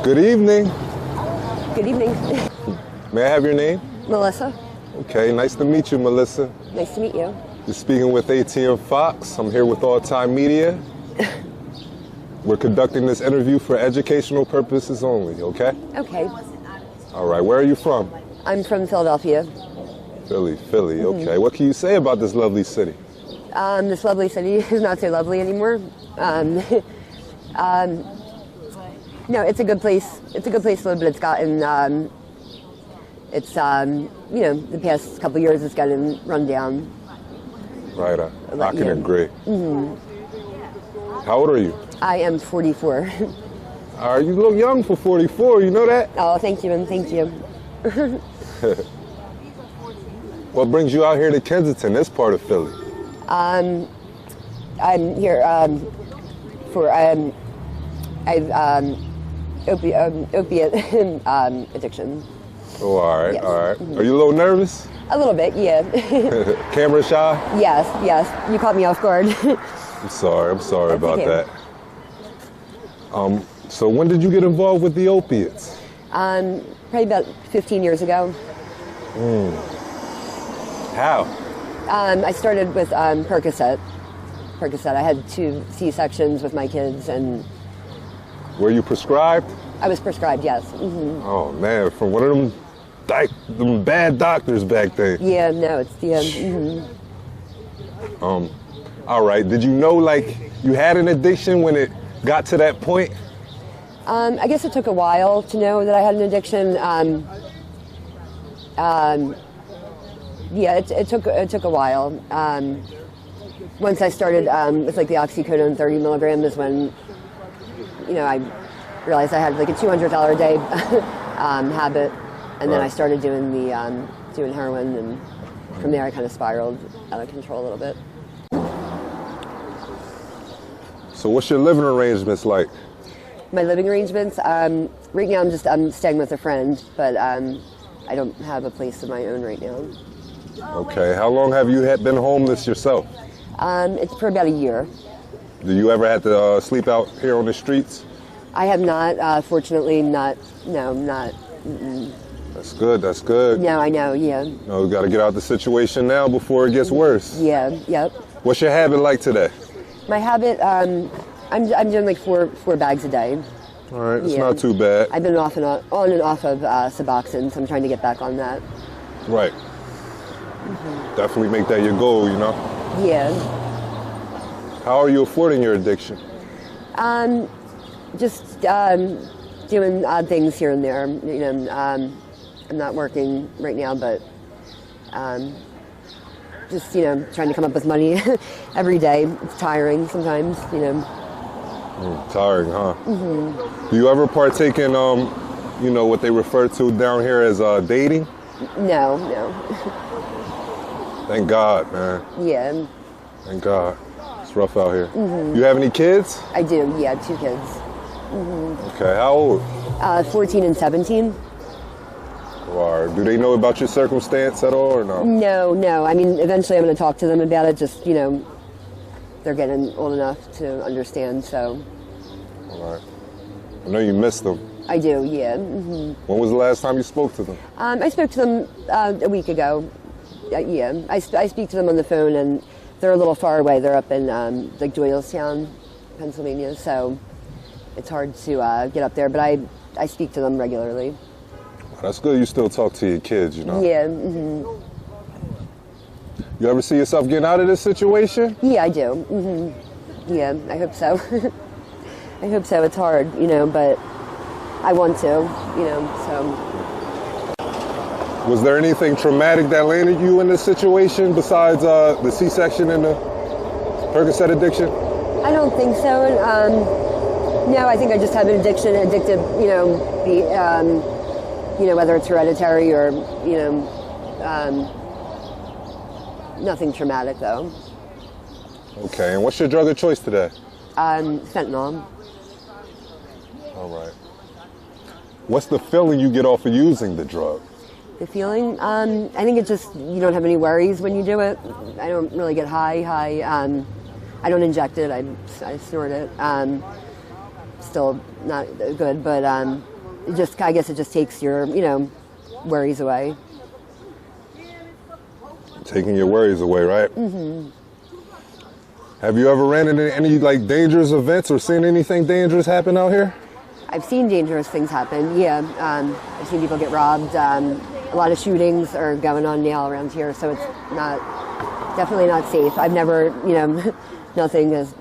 Good evening. Good evening. May I have your name? Melissa. Okay, nice to meet you, Melissa. Nice to meet you. You're speaking with ATM Fox. I'm here with All Time Media. We're conducting this interview for educational purposes only, okay? Okay. All right, where are you from? I'm from Philadelphia. Philly, okay. What can you say about this lovely city? This lovely city is not so lovely anymore. No, it's a good place. It's a good place to live, but it's gotten, the past couple of years it's gotten run down. Right, I can agree. How old are you? I am 44. You look young for 44, you know that? Oh, thank you, and thank you. What brings you out here to Kensington, this part of Philly? I'm here for opiate addiction. Oh, all right, Yes. all right. Are you a little nervous? A little bit, yeah. Camera shy? Yes. You caught me off guard. I'm sorry about okay. that. So when did you get involved with the opiates? Probably about 15 years ago. How? I started with Percocet. I had 2 C-sections with my kids, and Were you prescribed? I was prescribed, yes. Oh man, from one of them bad doctors back then. Yeah, no, it's All right. Did you know like you had an addiction when it got to that point? I guess it took a while to know that I had an addiction. It took a while. Once I started with like the oxycodone 30 milligram is when, I realized I had like a $200 a day habit, and then I started doing doing heroin, and from there I kind of spiraled out of control a little bit. So what's your living arrangements like? My living arrangements, right now I'm staying with a friend, but I don't have a place of my own right now. Okay. How long have you been homeless yourself? It's for about a year. Do you ever have to sleep out here on the streets? I have not, fortunately, not. That's good. No, I know, yeah. No, we got to get out the situation now before it gets worse. Yeah, yep. What's your habit like today? My habit, I'm doing like four bags a day. All right, it's not too bad. I've been on and off of Suboxone, so I'm trying to get back on that. Right. Definitely make that your goal, Yeah. How are you affording your addiction? Just doing odd things here and there. I'm not working right now, but just trying to come up with money every day. It's tiring sometimes. Tiring, huh? Do you ever partake in what they refer to down here as dating? No. Thank God, man. Yeah. Thank God. It's rough out here. You have any kids? I do. Yeah, 2 kids. Okay, how old? 14 and 17. Or do they know about your circumstance at all or no? No. I mean, eventually I'm going to talk to them about it. Just, they're getting old enough to understand, so. All right. I know you miss them. I do, yeah. When was the last time you spoke to them? I spoke to them a week ago. Yeah, I speak to them on the phone, and they're a little far away. They're up in like Doylestown, Pennsylvania, so it's hard to get up there. But I speak to them regularly. Well, that's good. You still talk to your kids, Yeah. You ever see yourself getting out of this situation? Yeah, I do. Yeah, I hope so. I hope so. It's hard, but I want to, so. Was there anything traumatic that landed you in this situation besides the C-section and the Percocet addiction? I don't think so. No, I think I just have an addicted, whether it's hereditary or, nothing traumatic though. Okay, and what's your drug of choice today? Fentanyl. All right. What's the feeling you get off of using the drug? The feeling? I think it's just you don't have any worries when you do it. I don't really get high. I don't inject it. I snort it. Still not good, but I guess it just takes your, worries away. Taking your worries away, right? Mm-hmm. Have you ever ran into any like dangerous events or seen anything dangerous happen out here? I've seen dangerous things happen. Yeah, I've seen people get robbed. A lot of shootings are going on now around here, so it's definitely not safe. I've never, nothing has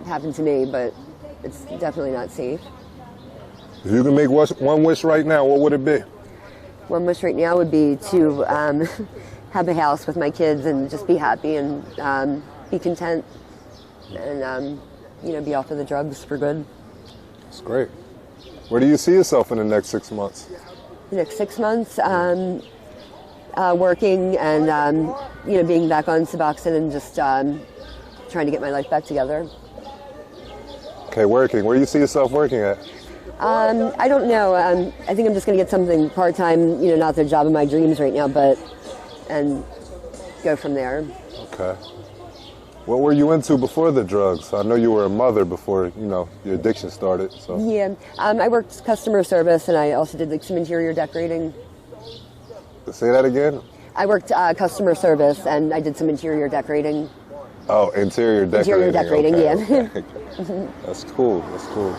happened to me, but it's definitely not safe. If you can make one wish right now, what would it be? One wish right now would be to have a house with my kids and just be happy and be content and, be off of the drugs for good. That's great. Where do you see yourself in the next 6 months? The next 6 months, working and, being back on Suboxone and just trying to get my life back together. Okay, working. Where do you see yourself working at? I don't know. I think I'm just going to get something part-time, not the job of my dreams right now, and go from there. Okay. What were you into before the drugs? I know you were a mother before, your addiction started. So. Yeah. I worked customer service, and I also did some interior decorating. Say that again? I worked customer service, and I did some interior decorating. Oh, interior decorating. Interior decorating, okay, yeah. Okay. That's cool. That's cool.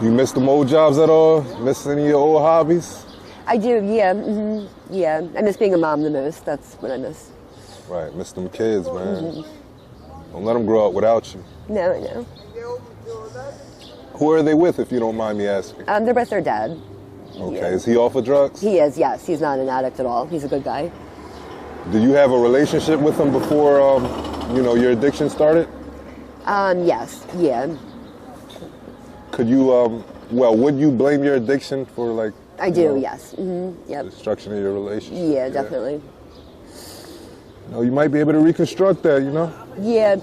You miss them old jobs at all? Miss any of your old hobbies? I do, yeah. Mm-hmm. Yeah. I miss being a mom the most. That's what I miss. Right. Miss them kids, man. Mm-hmm. Don't let them grow up without you. No, I know. Who are they with, if you don't mind me asking? They're with their dad. Okay. Yeah. Is he off of drugs? He is, yes. He's not an addict at all. He's a good guy. Do you have a relationship with him before, your addiction started? Yes. Yeah. Could you, would you blame your addiction for, I do, yes. Mm-hmm. Yep. Destruction of your relationship? Yeah, definitely. You might be able to reconstruct that, Yeah.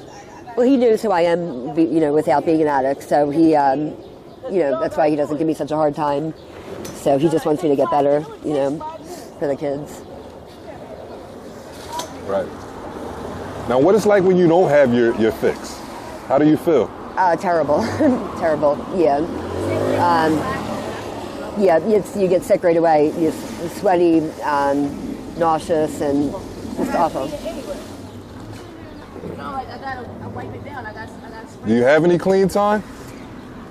Well, he knows who I am, without being an addict, so he, that's why he doesn't give me such a hard time. So he just wants me to get better, for the kids. Right. Now, what it's like when you don't have your fix? How do you feel? Terrible. Terrible, yeah. You get sick right away. You're sweaty, nauseous, and just awful. Do you have any clean time?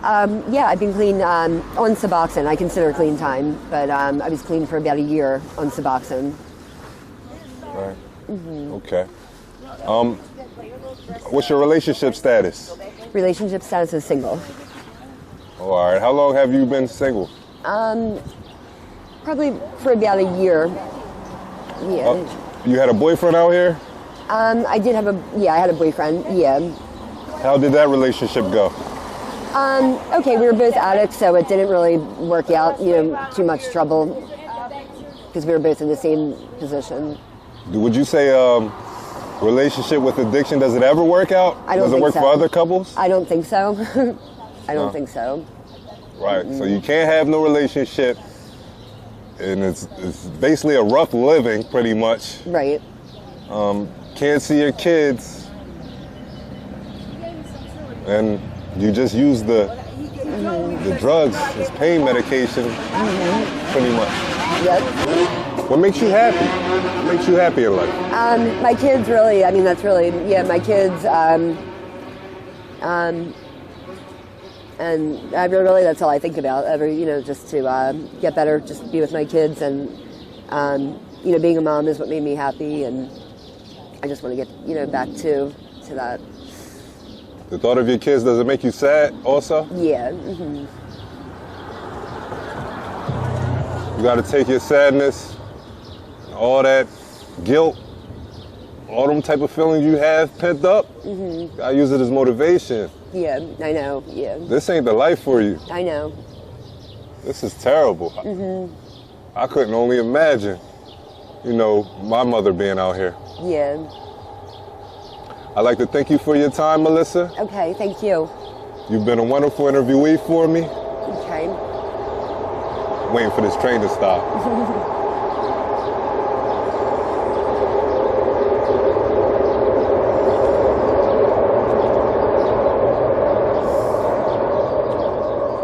Yeah, I've been clean on Suboxone. I consider clean time, but I was clean for about a year on Suboxone. Right. Mm-hmm. Okay. What's your relationship status? Relationship status is single. Oh, all right. How long have you been single? Probably for about a year. Yeah. You had a boyfriend out here? I had a boyfriend, yeah. How did that relationship go? Okay, we were both addicts, so it didn't really work out, too much trouble, because we were both in the same position. Would you say relationship with addiction, does it ever work out? Does it work for other couples? I don't think so. I don't think so. Right, so you can't have no relationship, and it's basically a rough living, pretty much. Right. Can't see your kids, and you just use the drugs as pain medication, pretty much. Yep. What makes you happy? What makes you happy in life? My kids, really. I mean, that's really, yeah, my kids. And really, that's all I think about. Just to get better, just be with my kids, and being a mom is what made me happy, and I just want to get back to that. The thought of your kids, does it make you sad also? Yeah. Mm-hmm. You got to take your sadness, all that guilt, all them type of feelings you have pent up. Mm-hmm. Gotta use it as motivation. Yeah, I know. Yeah. This ain't the life for you. I know. This is terrible. Mm-hmm. I couldn't only imagine, my mother being out here. Yeah. I'd like to thank you for your time, Melissa. Okay, thank you. You've been a wonderful interviewee for me. Okay. Waiting for this train to stop.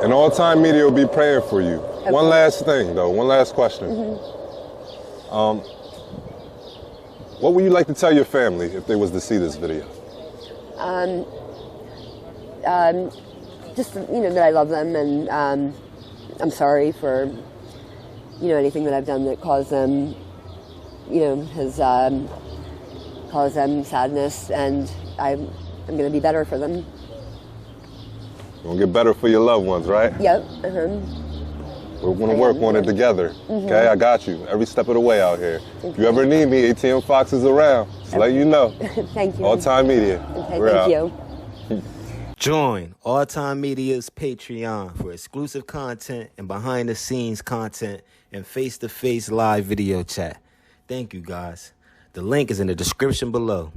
And all All Time Media will be praying for you. Okay. One last thing, though. One last question. What would you like to tell your family if they was to see this video? Just, that I love them, and I'm sorry for, anything that I've done that caused them, has caused them sadness, and I'm going to be better for them. You're going to get better for your loved ones, right? Yep. We're going to work on it together. Okay, I got you every step of the way out here. If you ever need me, ATM Fox is around. Just let you know. Thank you. All Time Media. Okay, We're thank out. you. Join All Time Media's Patreon for exclusive content and behind-the-scenes content and face-to-face live video chat. Thank you, guys. The link is in the description below.